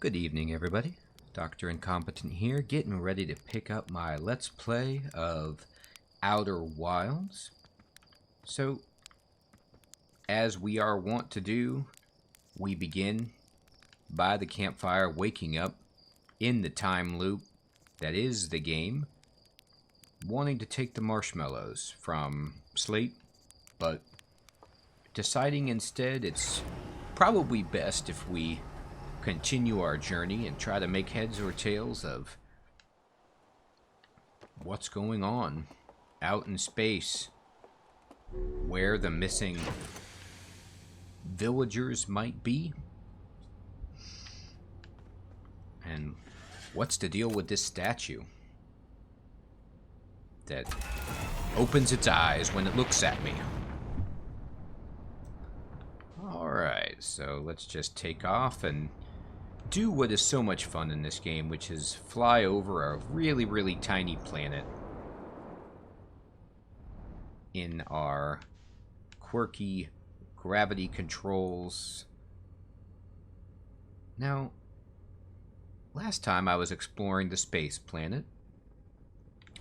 Good evening, everybody. Dr. Incompetent here, getting ready to pick up my Let's Play of Outer Wilds. So, as we are wont to do, we begin by the campfire, waking up in the time loop that is the game, wanting to take the marshmallows from sleep, but deciding instead it's probably best if we continue our journey and try to make heads or tails of what's going on out in space, where the missing villagers might be, and what's the deal with this statue that opens its eyes when it looks at me. Alright, so let's just take off and do what is so much fun in this game, which is fly over a really, really tiny planet in our quirky gravity controls. Now, last time I was exploring the space planet,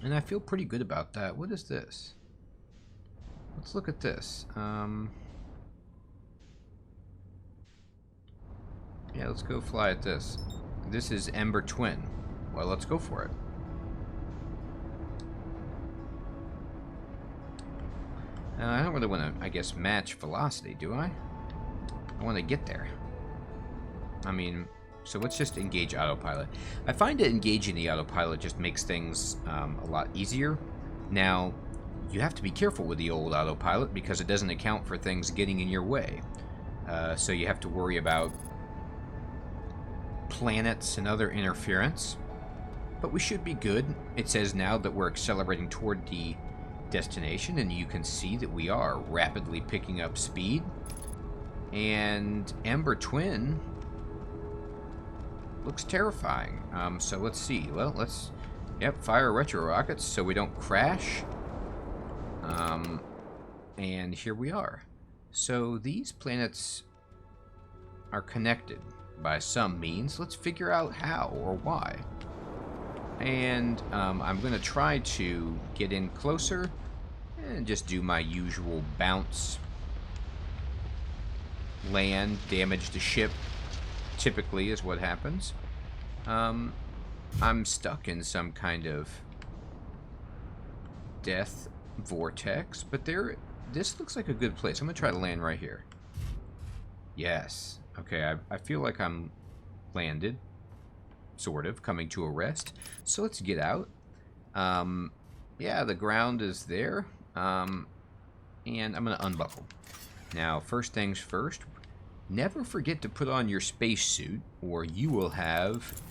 and I feel pretty good about that. What is this? Let's look at this. Yeah, let's go fly at this. This is Ember Twin. Well, let's go for it. I don't really want to, I guess, match velocity, do I? I want to get there. I mean, so let's just engage autopilot. I find that engaging the autopilot just makes things a lot easier. Now, you have to be careful with the old autopilot because it doesn't account for things getting in your way. So you have to worry about planets and other interference, but we should be good. It says now that we're accelerating toward the destination, and you can see that we are rapidly picking up speed. And Ember Twin looks terrifying. So let's see. Well, let's fire retro rockets so we don't crash. And here we are. So these planets are connected by some means. Let's figure out how or why. And I'm going to try to get in closer and just do my usual bounce, land, damage the ship, typically is what happens. I'm stuck in some kind of death vortex, but this looks like a good place. I'm going to try to land right here. Yes. Okay, I feel like I'm landed, sort of, coming to a rest. So let's get out. Yeah, the ground is there. And I'm going to unbuckle. Now, first things first, never forget to put on your spacesuit, or you will have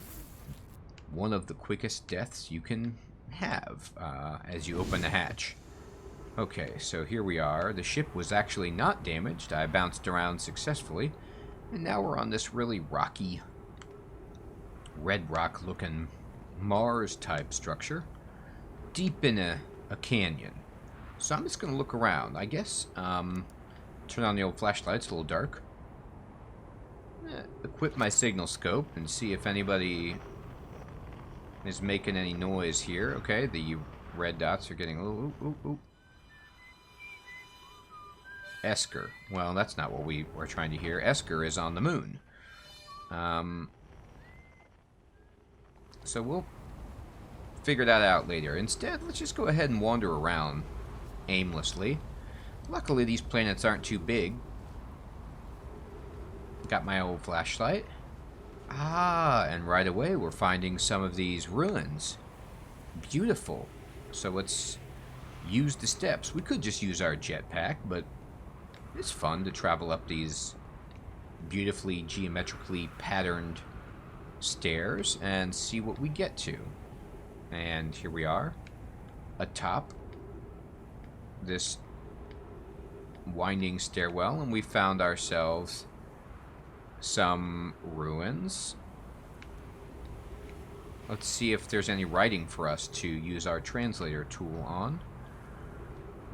one of the quickest deaths you can have as you open the hatch. Okay, so here we are. The ship was actually not damaged. I bounced around successfully. And now we're on this really rocky, red rock looking Mars-type structure, deep in a canyon. So I'm just going to look around. I guess, turn on the old flashlight, it's a little dark. Equip my signal scope and see if anybody is making any noise here. Okay, the red dots are getting... Ooh. Esker. Well, that's not what we were trying to hear. Esker is on the moon. So we'll figure that out later. Instead, let's just go ahead and wander around aimlessly. Luckily, these planets aren't too big. Got my old flashlight. And right away we're finding some of these ruins. Beautiful. So let's use the steps. We could just use our jetpack, but it's fun to travel up these beautifully geometrically patterned stairs and see what we get to. And here we are, atop this winding stairwell, and we found ourselves some ruins. Let's see if there's any writing for us to use our translator tool on.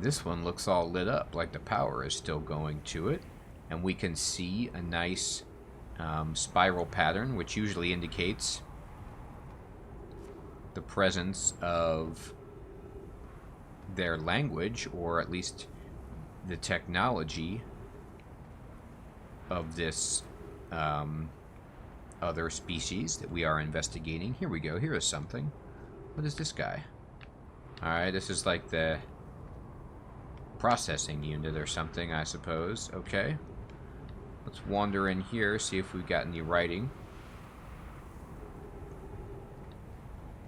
This one looks all lit up, like the power is still going to it. And we can see a nice spiral pattern, which usually indicates the presence of their language, or at least the technology of this other species that we are investigating. Here we go. Here is something. What is this guy? Alright, this is like the processing unit or something, I suppose. Okay. Let's wander in here, see if we've got any writing.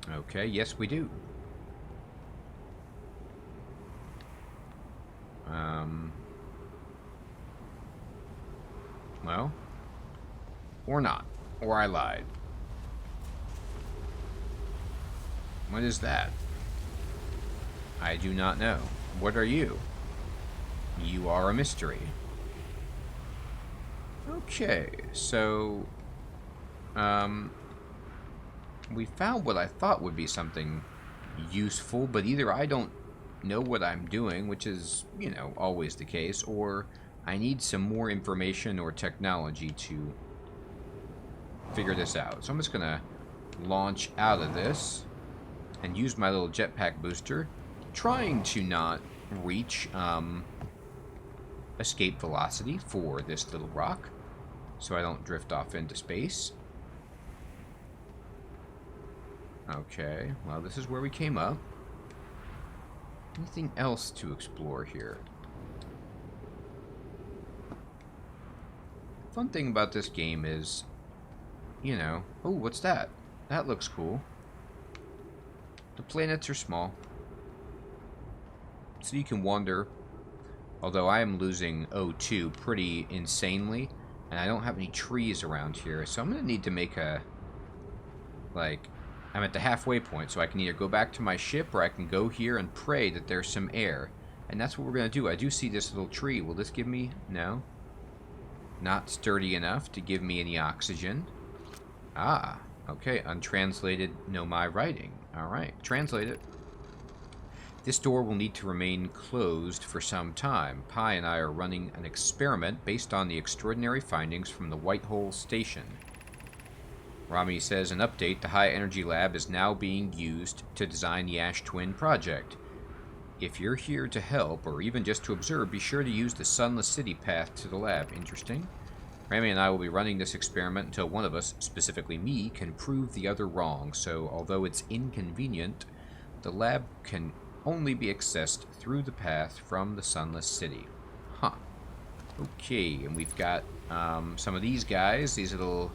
Okay, yes we do. Well, or not. Or I lied. What is that? I do not know. What are you? You are a mystery. Okay, so we found what I thought would be something useful, but either I don't know what I'm doing, which is, you know, always the case, or I need some more information or technology to figure this out. So I'm just gonna launch out of this and use my little jetpack booster, trying to not reach escape velocity for this little rock, so I don't drift off into space. Okay, well, this is where we came up. Anything else to explore here? Fun thing about this game is, you know... Oh, what's that? That looks cool. The planets are small, so you can wander. Although I am losing O2 pretty insanely, and I don't have any trees around here, so I'm going to need to make a... Like, I'm at the halfway point, so I can either go back to my ship, or I can go here and pray that there's some air. And that's what we're going to do. I do see this little tree. Will this give me... No. Not sturdy enough to give me any oxygen. Ah, okay. Untranslated Nomai writing. Alright, translate it. This door will need to remain closed for some time. Pi and I are running an experiment based on the extraordinary findings from the White Hole Station. Rami says, an update, the High Energy Lab is now being used to design the Ash Twin project. If you're here to help, or even just to observe, be sure to use the Sunless City path to the lab. Interesting. Rami and I will be running this experiment until one of us, specifically me, can prove the other wrong. So, although it's inconvenient, the lab can only be accessed through the path from the Sunless City. Huh. Okay, and we've got some of these guys, these little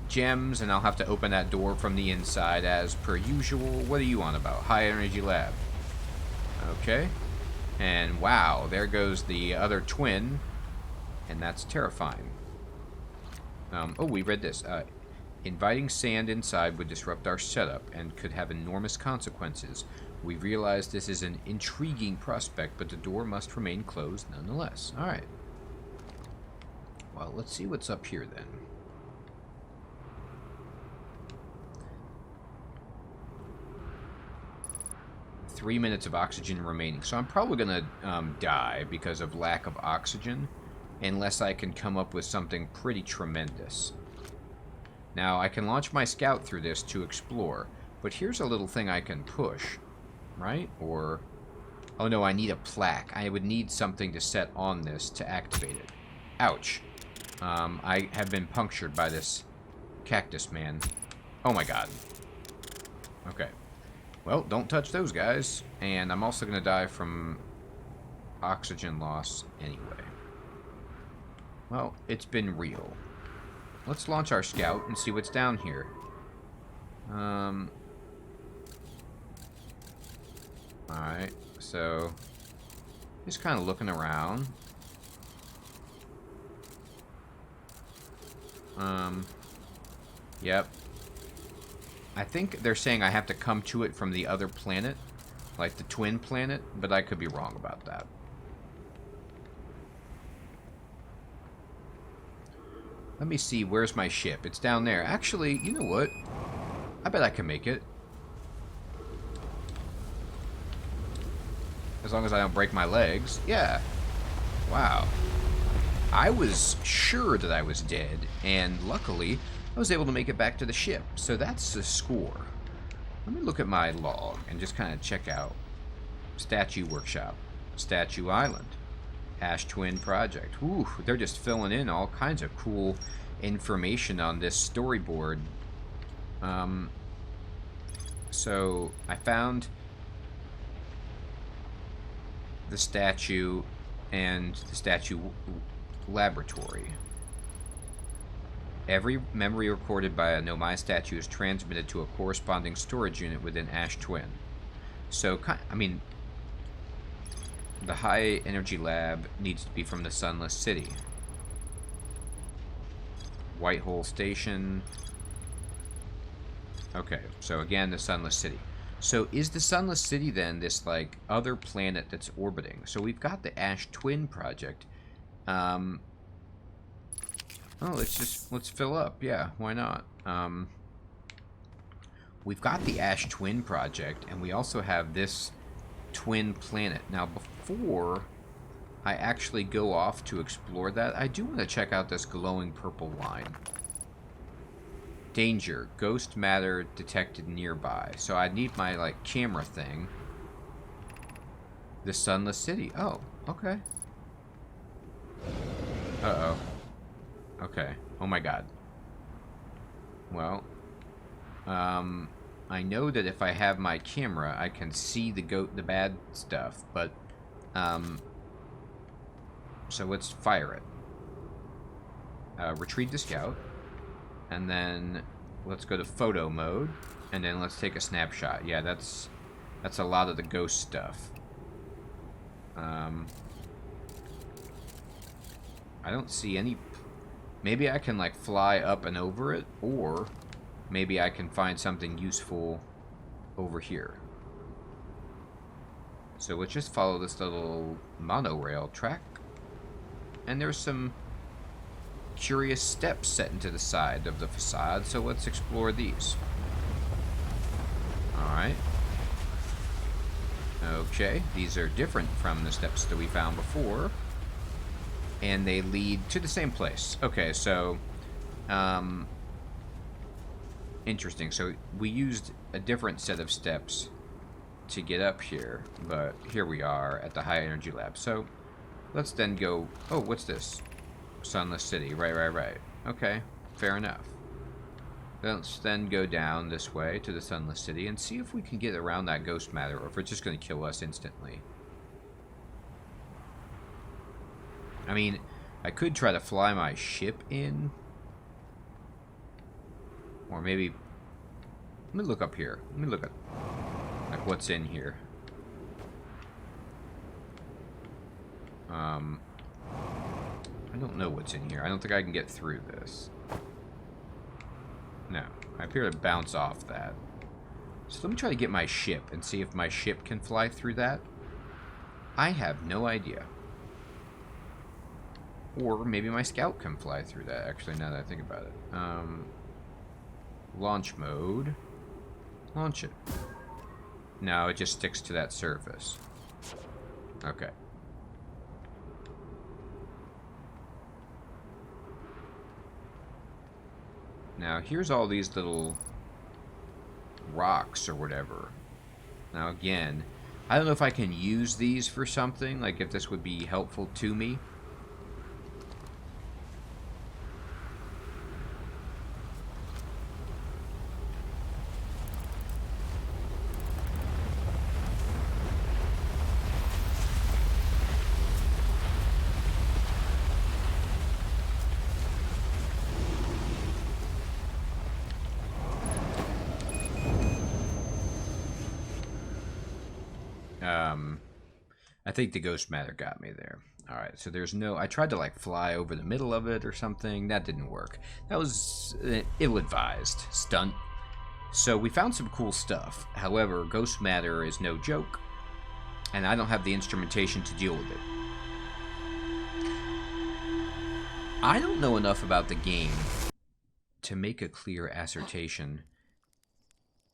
gems, and I'll have to open that door from the inside as per usual. What are you on about? High Energy Lab. Okay. And wow, there goes the other twin, and that's terrifying. Oh, we read this. Inviting sand inside would disrupt our setup and could have enormous consequences. We realize this is an intriguing prospect, but the door must remain closed nonetheless. Alright. Well, let's see what's up here then. Three minutes of oxygen remaining. So I'm probably going to die because of lack of oxygen, unless I can come up with something pretty tremendous. Now, I can launch my scout through this to explore, but here's a little thing I can push, right? Or, oh no, I need a plaque. I would need something to set on this to activate it. Ouch. I have been punctured by this cactus man. Oh my god. Okay. Well, don't touch those guys. And I'm also going to die from oxygen loss anyway. Well, it's been real. Let's launch our scout and see what's down here. Alright, so just kind of looking around. Yep. I think they're saying I have to come to it from the other planet, like the twin planet, but I could be wrong about that. Let me see, where's my ship? It's down there. Actually, you know what? I bet I can make it. As long as I don't break my legs. Yeah. Wow. I was sure that I was dead, and luckily, I was able to make it back to the ship. So that's the score. Let me look at my log and just kind of check out Statue Workshop, Statue Island, Ash Twin Project. Ooh, they're just filling in all kinds of cool information on this storyboard. So I found the statue and the statue laboratory. Every memory recorded by a Nomai statue is transmitted to a corresponding storage unit within Ash Twin. So, I mean, the high energy lab needs to be from the Sunless City. Whitehole Station. Okay, so again, the Sunless City. So is the Sunless City then this, like, other planet that's orbiting? So we've got the Ash Twin project. Oh, let's fill up. Yeah, why not? We've got the Ash Twin project, and we also have this twin planet. Now, before I actually go off to explore that, I do want to check out this glowing purple line. Danger. Ghost matter detected nearby. So I need my, like, camera thing. The Sunless City. Oh, okay. Uh-oh. Okay. Oh my god. Well, I know that if I have my camera, I can see the bad stuff, but, so let's fire it. Retrieve the scout, and then let's go to photo mode, and then let's take a snapshot. Yeah, that's a lot of the ghost stuff. I don't see any. Maybe I can, like, fly up and over it, or maybe I can find something useful over here. So let's just follow this little monorail track. And there's some curious steps set into the side of the facade, so let's explore these. Alright. Okay, these are different from the steps that we found before. And they lead to the same place. Okay, so, interesting. So we used a different set of steps to get up here, but here we are at the high energy lab. So let's then go. Oh, what's this? Sunless City. Right. Okay, fair enough. Let's then go down this way to the Sunless City and see if we can get around that ghost matter, or if it's just going to kill us instantly. I mean, I could try to fly my ship in. Or maybe... Let me look up here. Let me look at, like, what's in here. I don't know what's in here. I don't think I can get through this. No. I appear to bounce off that. So let me try to get my ship and see if my ship can fly through that. I have no idea. Or maybe my scout can fly through that, actually, now that I think about it. Launch mode. Launch it. No, it just sticks to that surface. Okay. Now, here's all these little rocks or whatever. Now, again, I don't know if I can use these for something, like if this would be helpful to me. I think the ghost matter got me there. Alright, so there's no... I tried to, like, fly over the middle of it or something. That didn't work. That was ill-advised stunt. So we found some cool stuff. However, ghost matter is no joke. And I don't have the instrumentation to deal with it. I don't know enough about the game to make a clear assertion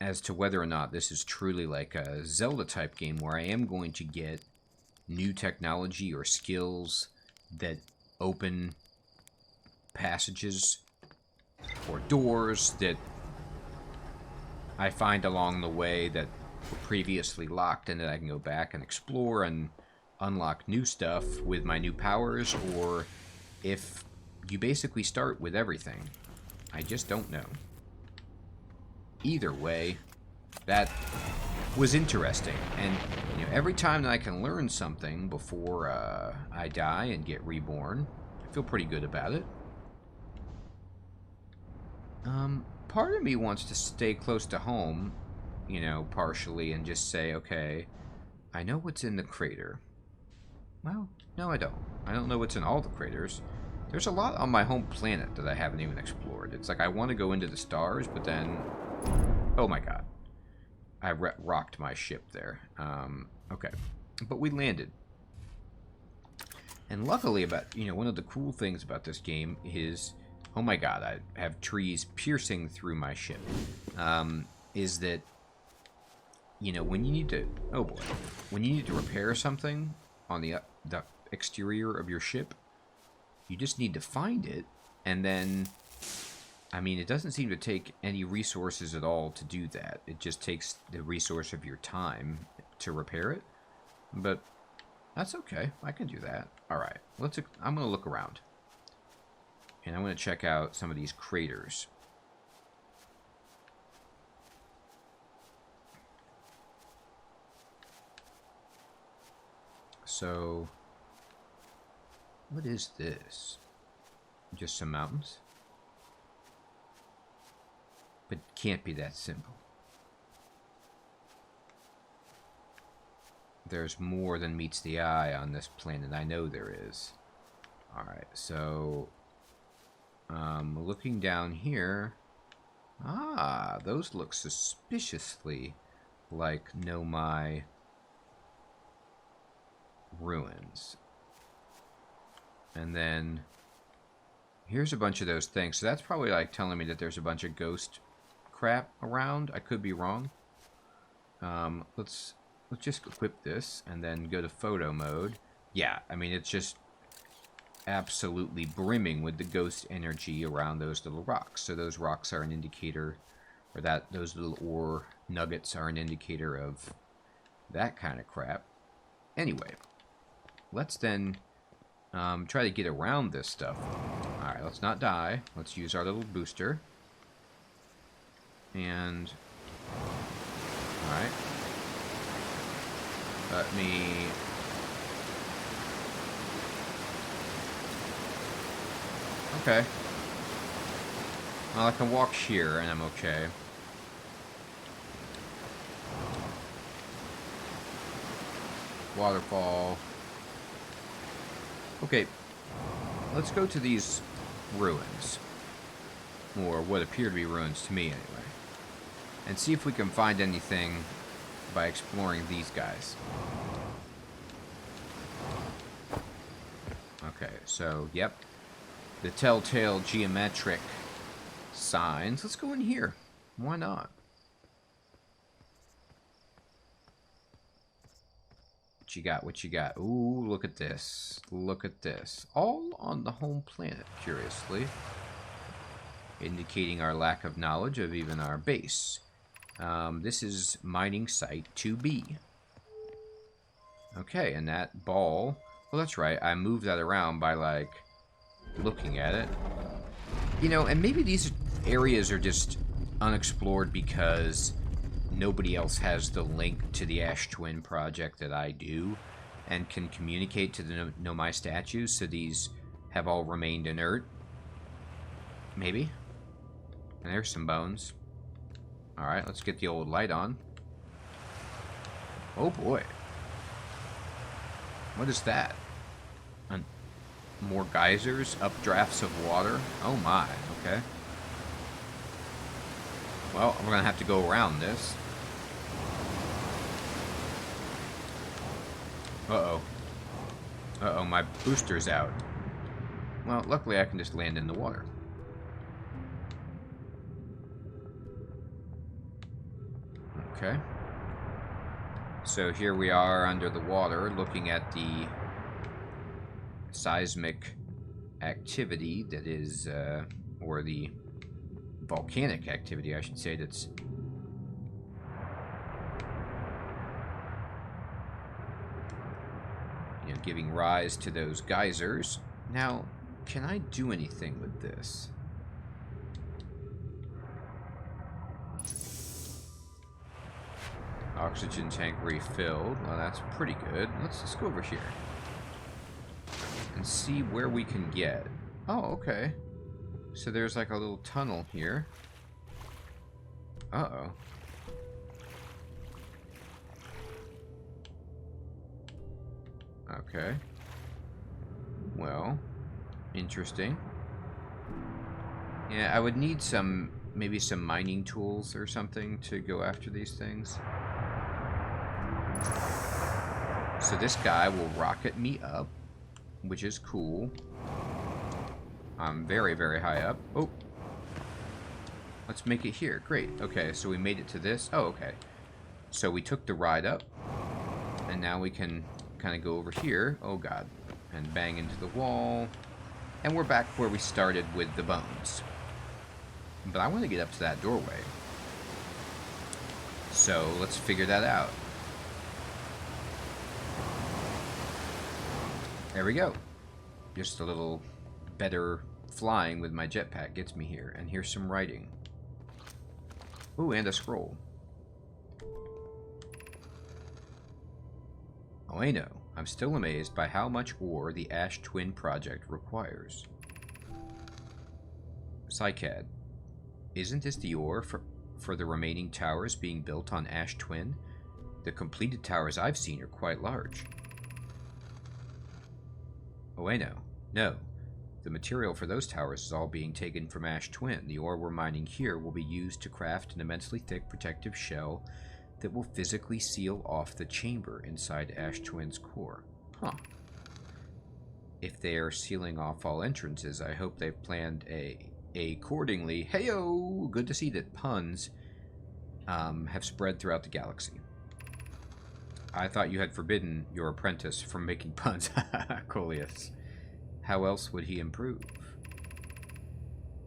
as to whether or not this is truly like a Zelda-type game where I am going to get new technology or skills that open passages or doors that I find along the way that were previously locked, and that I can go back and explore and unlock new stuff with my new powers, or if you basically start with everything. I just don't know. Either way, that was interesting, and every time that I can learn something before I die and get reborn, I feel pretty good about it. Part of me wants to stay close to home, partially, and just say, okay, I know what's in the crater. Well, no, I don't. I don't know what's in all the craters. There's a lot on my home planet that I haven't even explored. It's like I want to go into the stars, but then... Oh my god. I rocked my ship there. Okay. But we landed. And luckily one of the cool things about this game is... Oh my god, I have trees piercing through my ship. Is that, when you need to... Oh boy. When you need to repair something on the exterior of your ship, you just need to find it, and then... I mean, it doesn't seem to take any resources at all to do that. It just takes the resource of your time to repair it. But that's okay. I can do that. Alright, I'm going to look around. And I'm going to check out some of these craters. So, what is this? Just some mountains? But it can't be that simple. There's more than meets the eye on this planet. I know there is. Alright, so... looking down here... Ah, those look suspiciously like Nomai ruins. And then... Here's a bunch of those things. So that's probably like telling me that there's a bunch of ghost crap around. I could be wrong. Let's just equip this and then go to photo mode. Yeah, I mean, it's just absolutely brimming with the ghost energy around those little rocks. So those rocks are an indicator, or those little ore nuggets are an indicator of that kind of crap. Anyway, let's then try to get around this stuff. Alright, let's not die. Let's use our little booster. And... Alright. Let me... Okay. Well, I can walk sheer, and I'm okay. Waterfall. Okay. Let's go to these ruins. Or what appear to be ruins to me, anyway. And see if we can find anything by exploring these guys. Okay, so, yep. The telltale geometric signs. Let's go in here. Why not? What you got? What you got? Ooh, look at this. Look at this. All on the home planet, curiously. Indicating our lack of knowledge of even our base. This is mining site 2B. Okay, and that ball... Well, that's right. I moved that around by, like, looking at it. And maybe these areas are just unexplored because nobody else has the link to the Ash Twin project that I do and can communicate to the Nomai statues, so these have all remained inert. Maybe. And there's some bones. Alright, let's get the old light on. Oh boy. What is that? More geysers? Updrafts of water? Oh my, okay. Well, we're gonna have to go around this. Uh-oh. Uh-oh, my booster's out. Well, luckily I can just land in the water. Okay. So here we are under the water, looking at the seismic activity that is, or the volcanic activity, I should say, that's giving rise to those geysers. Now, can I do anything with this? Oxygen tank refilled. Well, that's pretty good. Let's just go over here and see where we can get. Oh, okay. So there's like a little tunnel here. Uh-oh. Okay. Well, interesting. Yeah, I would need some, maybe some mining tools or something to go after these things. So this guy will rocket me up, which is cool. I'm very, very high up. Oh. Let's make it here. Great. Okay, so we made it to this. Oh, okay. So we took the ride up, and now we can kind of go over here. Oh, God. And bang into the wall. And we're back where we started with the bones. But I want to get up to that doorway. So let's figure that out. There we go. Just a little better flying with my jetpack gets me here. And here's some writing. Ooh, and a scroll. Oh, I know. I'm still amazed by how much ore the Ash Twin project requires. Cycad. Isn't this the ore for the remaining towers being built on Ash Twin? The completed towers I've seen are quite large. Oh, I know. No. The material for those towers is all being taken from Ash Twin. The ore we're mining here will be used to craft an immensely thick protective shell that will physically seal off the chamber inside Ash Twin's core. Huh. If they are sealing off all entrances, I hope they've planned accordingly. Heyo! Good to see that puns have spread throughout the galaxy. I thought you had forbidden your apprentice from making puns. Coleus. How else would he improve?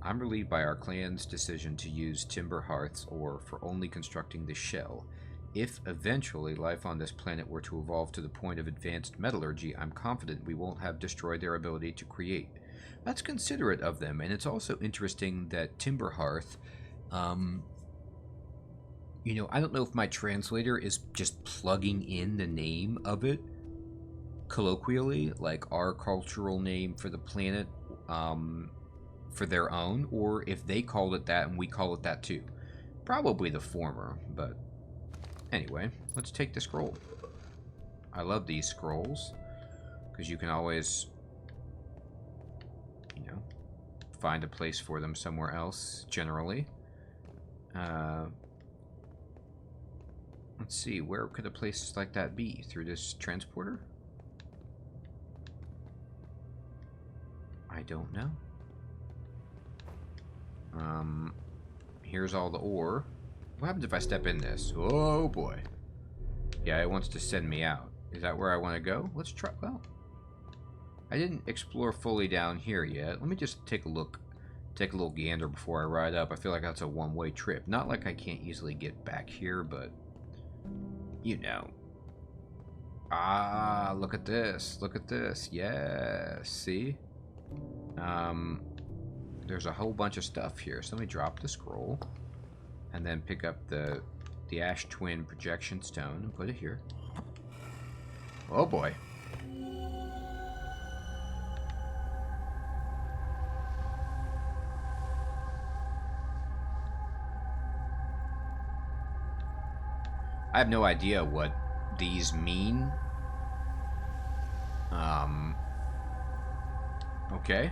I'm relieved by our clan's decision to use timber hearths ore for only constructing the shell. If eventually life on this planet were to evolve to the point of advanced metallurgy, I'm confident we won't have destroyed their ability to create. That's considerate of them, and it's also interesting that timber hearth, you know, I don't know if my translator is just plugging in the name of it colloquially, like our cultural name for the planet, for their own, or if they called it that and we call it that too. Probably the former, but anyway, let's take the scroll. I love these scrolls, because you can always, you know, find a place for them somewhere else, generally. Let's see, where could a place like that be? Through this transporter? I don't know. Here's all the ore. What happens if I step in this? Oh boy. Yeah, it wants to send me out. Is that where I want to go? Let's try. Well, I didn't explore fully down here yet. Let me just take a look. Take a little gander before I ride up. I feel like that's a one-way trip. Not like I can't easily get back here, but you know. Ah, look at this. Look at this. Yeah, see? There's a whole bunch of stuff here. So let me drop the scroll and then pick up the Ash Twin projection stone and put it here. Oh boy. I have no idea what these mean. Okay.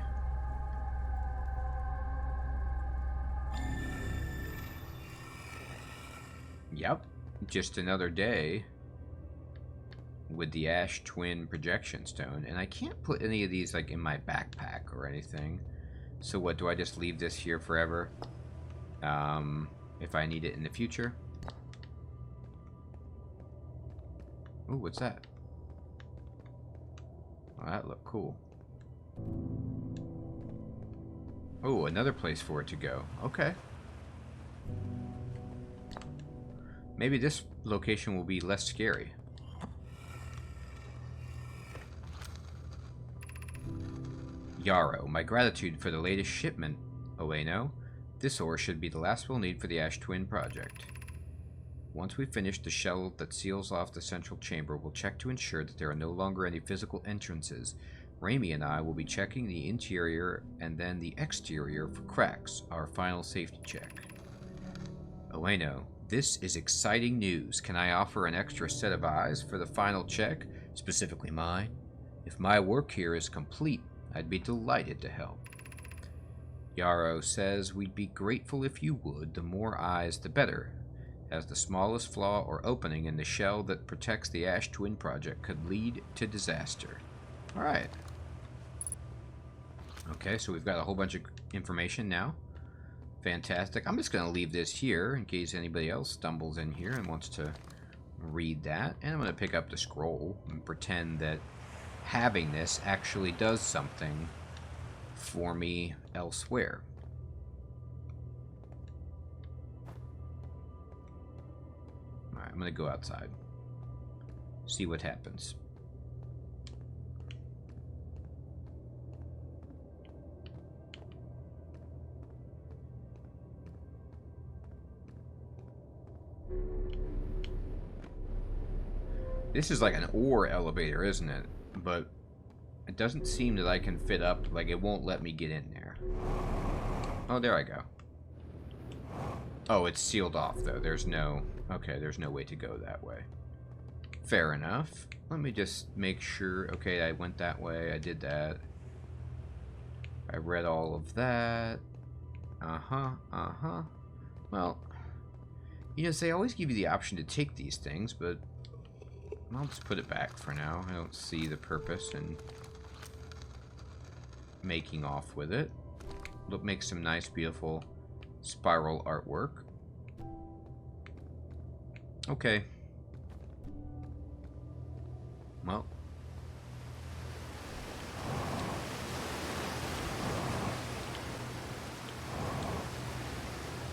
Yep. Just another day with the Ash Twin projection stone. And I can't put any of these like in my backpack or anything. So what, do I just leave this here forever? If I need it in the future? Ooh, what's that? Oh, that looked cool. Oh, another place for it to go. Okay. Maybe this location will be less scary. Yarrow, my gratitude for the latest shipment, Ueno. This ore should be the last we'll need for the Ash Twin project. Once we finish the shell that seals off the central chamber, we'll check to ensure that there are no longer any physical entrances. Raimi and I will be checking the interior and then the exterior for cracks, our final safety check. Ueno, this is exciting news. Can I offer an extra set of eyes for the final check, specifically mine? If my work here is complete, I'd be delighted to help. Yarrow says we'd be grateful if you would. The more eyes, the better, as the smallest flaw or opening in the shell that protects the Ash Twin project could lead to disaster. Alright. Okay, so we've got a whole bunch of information now. Fantastic. I'm just going to leave this here in case anybody else stumbles in here and wants to read that. And I'm going to pick up the scroll and pretend that having this actually does something for me elsewhere. Alright, I'm going to go outside. See what happens. This is like an ore elevator, isn't it? But it doesn't seem that I can fit up. Like, it won't let me get in there. Oh, there I go. Oh, it's sealed off, though. There's no... Okay, there's no way to go that way. Fair enough. Let me just make sure... Okay, I went that way. I did that. I read all of that. Well, you know, they always give you the option to take these things, but... I'll just put it back for now. I don't see the purpose in making off with it. Look, make some nice, beautiful spiral artwork. Okay. Well.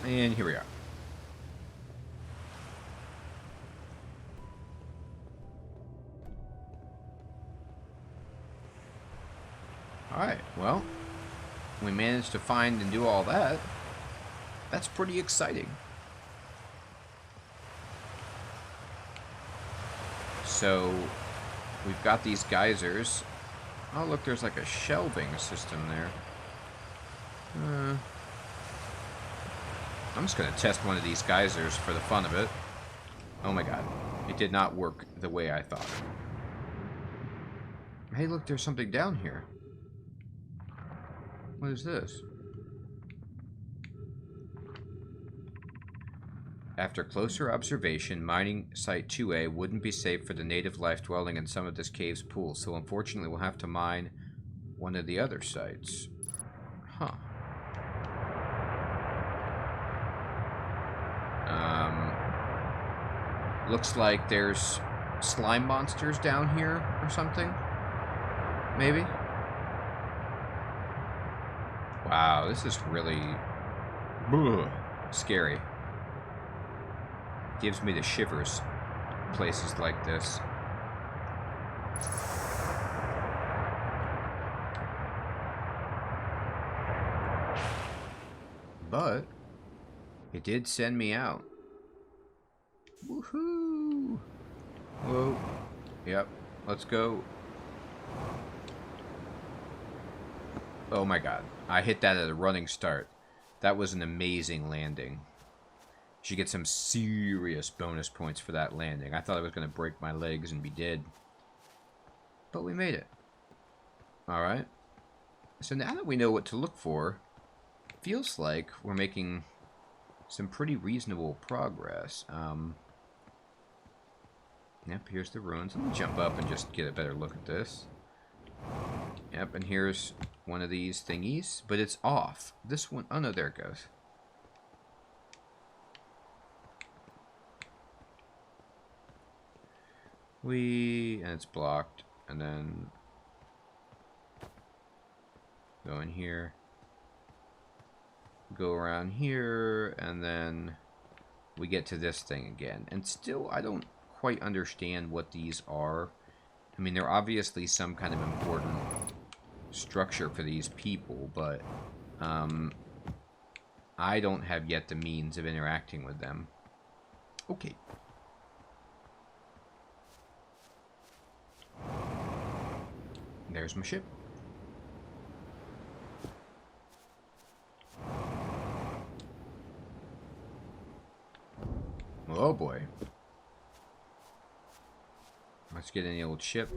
And here we are. Alright, well, we managed to find and do all that. That's pretty exciting. So, we've got these geysers. Oh, look, there's like a shelving system there. I'm just going to test one of these geysers for the fun of it. Oh my god, it did not work the way I thought. Hey, look, there's something down here. What is this? After closer observation, mining site 2A wouldn't be safe for the native life dwelling in some of this cave's pools, so unfortunately we'll have to mine one of the other sites. Huh. Looks like there's slime monsters down here or something. Maybe? Wow, this is really scary. Gives me the shivers. Places like this. But it did send me out. Woohoo! Whoa. Yep. Let's go. Oh my god. I hit that at a running start. That was an amazing landing. Should get some serious bonus points for that landing. I thought I was going to break my legs and be dead. But we made it. Alright. So now that we know what to look for, feels like we're making some pretty reasonable progress. Yep, here's the ruins. Let me jump up and just get a better look at this. Yep, and here's one of these thingies, but it's off. This one, oh no, there it goes. And it's blocked, and then go in here. go around here, and then we get to this thing again. And still, I don't quite understand what these are. I mean, they're obviously some kind of important structure for these people, but I don't have yet the means of interacting with them. Okay. There's my ship. Oh boy. Let's get in the old ship.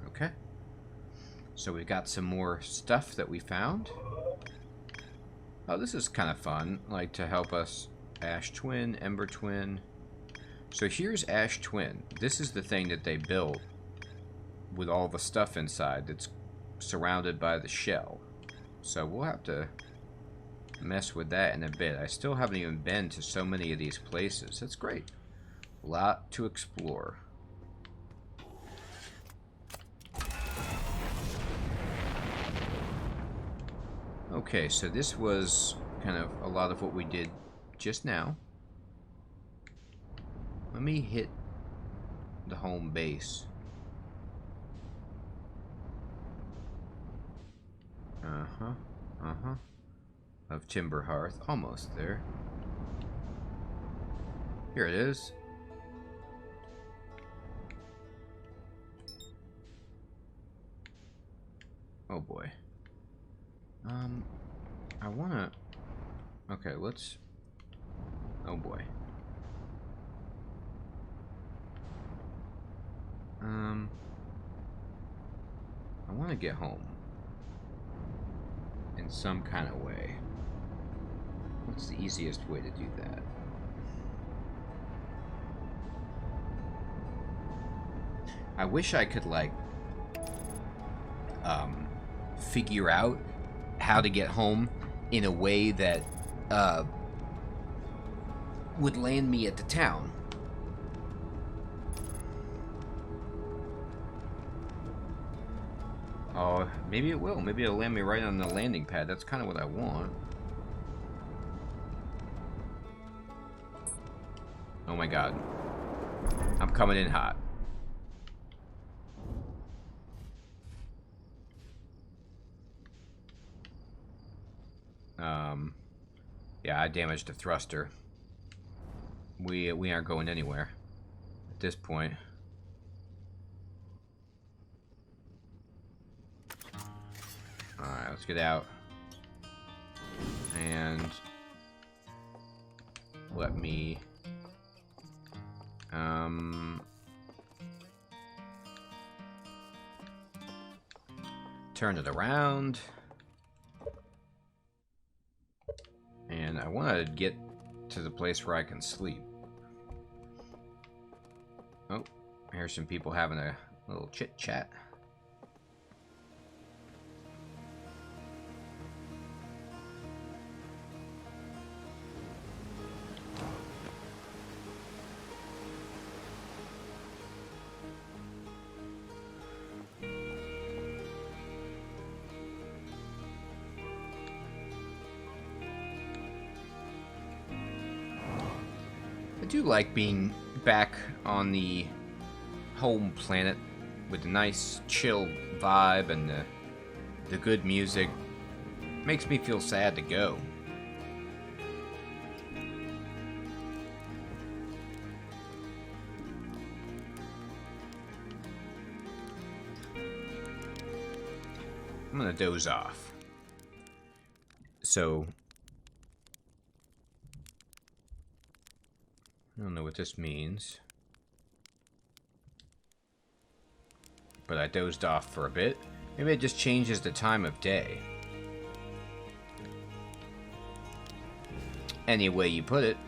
Okay. So we've got some more stuff that we found. Oh, this is kind of fun. Like, to help us. Ash Twin, Ember Twin. So here's Ash Twin. This is the thing that they built with all the stuff inside that's surrounded by the shell. So we'll have to mess with that in a bit. I still haven't even been to so many of these places. That's great. A lot to explore. Okay, so this was kind of a lot of what we did just now. Let me hit the home base. Of Timber Hearth. Almost there. Here it is. Oh boy. I wanna... Okay, let's... Oh boy. I wanna get home. In some kind of way. What's the easiest way to do that? I wish I could, like, figure out how to get home in a way that would land me at the town. Oh, maybe it will. Maybe it'll land me right on the landing pad. That's kind of what I want. Oh my god. I'm coming in hot. Yeah, I damaged the thruster. We aren't going anywhere at this point. Alright, let's get out. And let me turn it around. And I want to get to the place where I can sleep. Oh, here's some people having a little chit-chat. I do like being back on the home planet with the nice chill vibe and the good music. Makes me feel sad to go. I'm gonna doze off. So I don't know what this means, but I dozed off for a bit. Maybe it just changes the time of day. Any way you put it.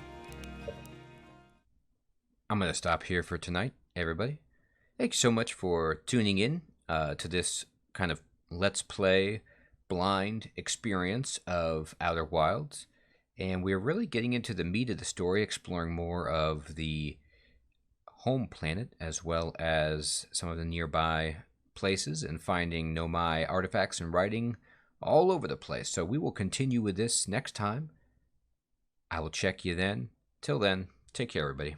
I'm going to stop here for tonight, everybody. Thanks so much for tuning in to this kind of Let's Play blind experience of Outer Wilds. And we're really getting into the meat of the story, exploring more of the home planet as well as some of the nearby places and finding Nomai artifacts and writing all over the place. So we will continue with this next time. I will check you then. Till then, take care, everybody.